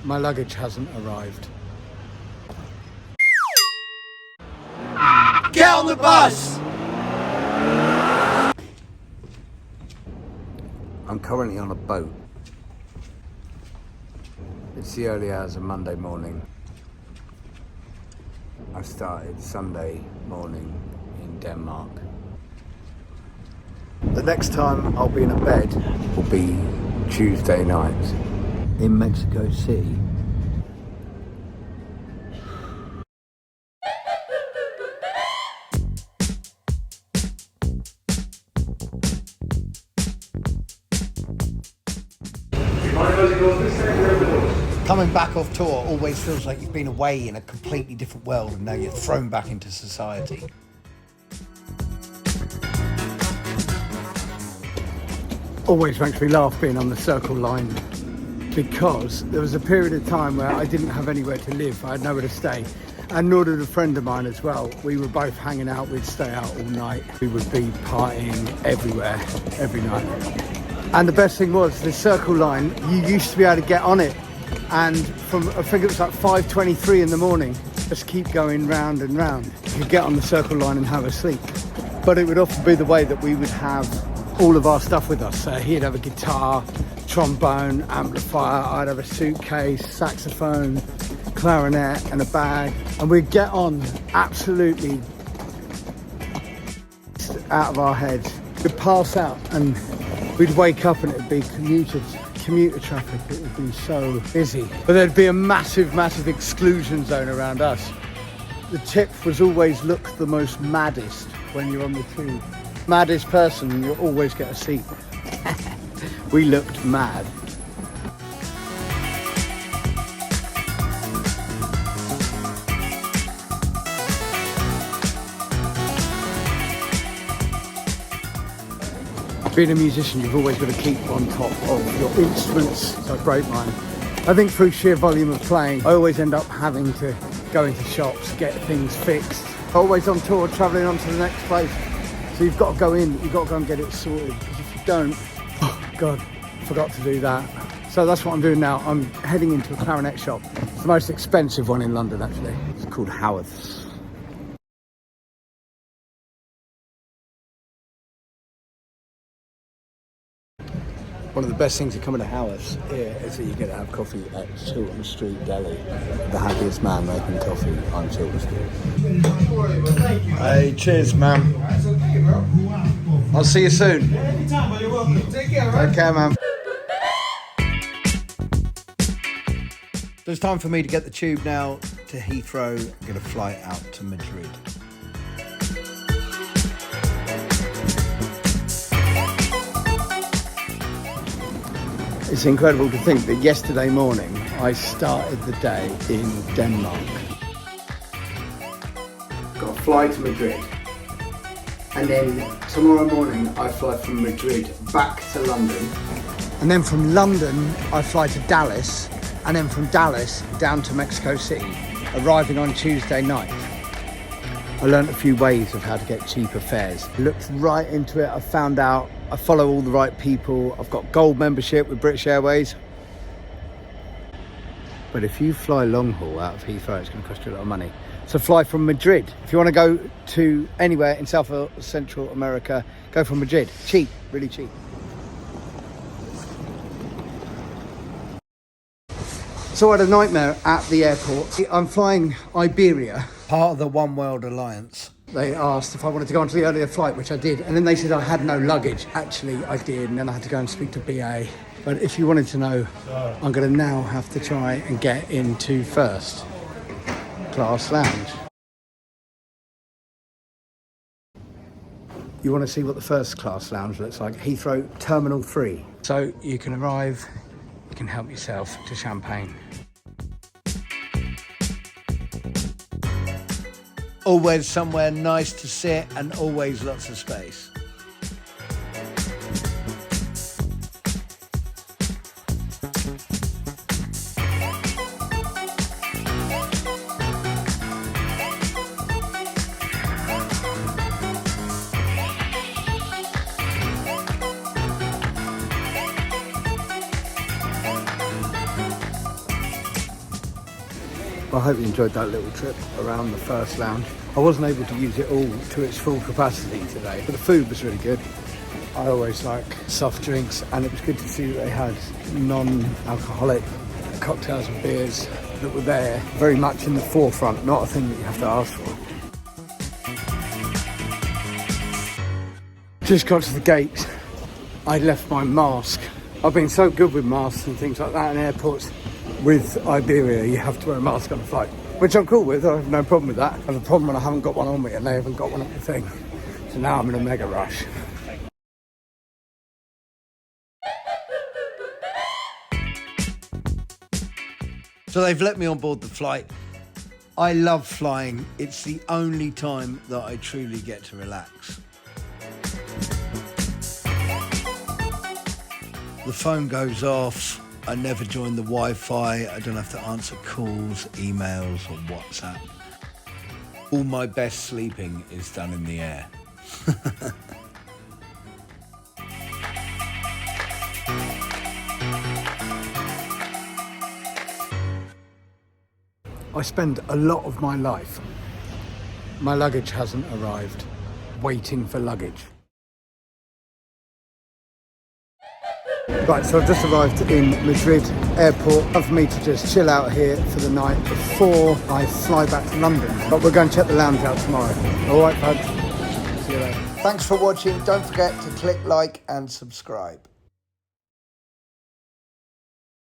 my luggage hasn't arrived. Get on the bus! I'm currently on a boat. It's the early hours of Monday morning. I started Sunday morning in Denmark. The next time I'll be in a bed will be Tuesday night in Mexico City. Coming back off tour always feels like you've been away in a completely different world and now you're thrown back into society. Always makes me laugh being on the Circle Line because there was a period of time where I didn't have anywhere to live, I had nowhere to stay, and nor did a friend of mine as well. We were both hanging out, we'd stay out all night, we would be partying everywhere, every night. And the best thing was, the Circle Line, you used to be able to get on it, and from, I think it was like 5:23 in the morning, just keep going round and round. You could get on the Circle Line and have a sleep. But it would often be the way that we would have all of our stuff with us. So he'd have a guitar, trombone, amplifier, I'd have a suitcase, saxophone, clarinet and a bag. And we'd get on absolutely out of our heads. We'd pass out and we'd wake up and it'd be commuter traffic. It would be so busy. But there'd be a massive, massive exclusion zone around us. The tip was always look the most maddest when you're on the tube. Maddest person, you'll always get a seat. We looked mad. Being a musician, you've always got to keep on top of your instruments. So I broke mine. I think through sheer volume of playing, I always end up having to go into shops, get things fixed. Always on tour, travelling on to the next place. So you've got to go in, you've got to go and get it sorted. Because if you don't, oh God, forgot to do that. So that's what I'm doing now. I'm heading into a clarinet shop. It's the most expensive one in London, actually. It's called Howarth's. One of the best things to come into Howarth's here is that you get to have coffee at Chiltern Street Deli. The happiest man making coffee on Chiltern Street. Hey, cheers, man. I'll see you soon. Anytime, but you're welcome. Take care, right? Okay, man. So it's time for me to get the tube now to Heathrow. I'm going to fly out to Madrid. It's incredible to think that yesterday morning I started the day in Denmark. Got a fly to Madrid. And then tomorrow morning I fly from Madrid back to London. And then from London I fly to Dallas. And then from Dallas down to Mexico City, arriving on Tuesday night. I learned a few ways of how to get cheaper fares. I looked right into it. I found out I follow all the right people. I've got gold membership with British Airways. But if you fly long haul out of Heathrow, it's going to cost you a lot of money. So fly from Madrid. If you want to go to anywhere in South or Central America, go from Madrid. Cheap, really cheap. So I had a nightmare at the airport. I'm flying Iberia, part of the One World Alliance. They asked if I wanted to go onto the earlier flight, which I did. And then they said I had no luggage. Actually, I did. And then I had to go and speak to BA. But if you wanted to know, I'm going to now have to try and get into first class lounge. You want to see what the first class lounge looks like? Heathrow Terminal 3. So you can arrive, you can help yourself to champagne. Always somewhere nice to sit and always lots of space. I hope you enjoyed that little trip around the first lounge. I wasn't able to use it all to its full capacity today, but the food was really good. I always like soft drinks, and it was good to see that they had non-alcoholic cocktails and beers that were there, very much in the forefront, not a thing that you have to ask for. Just got to the gate. I left my mask. I've been so good with masks and things like that in airports. With Iberia, you have to wear a mask on a flight, which I'm cool with. I have no problem with that. I have a problem when I haven't got one on me and they haven't got one on the thing. So now I'm in a mega rush. So they've let me on board the flight. I love flying. It's the only time that I truly get to relax. The phone goes off. I never join the Wi-Fi. I don't have to answer calls, emails or WhatsApp. All my best sleeping is done in the air. I spend a lot of my life, my luggage hasn't arrived, waiting for luggage. Right, so I've just arrived in Madrid airport. Time for me to just chill out here for the night before I fly back to London. But we're going to check the lounge out tomorrow. All right, folks. See you later. Thanks for watching. Don't forget to click like and subscribe.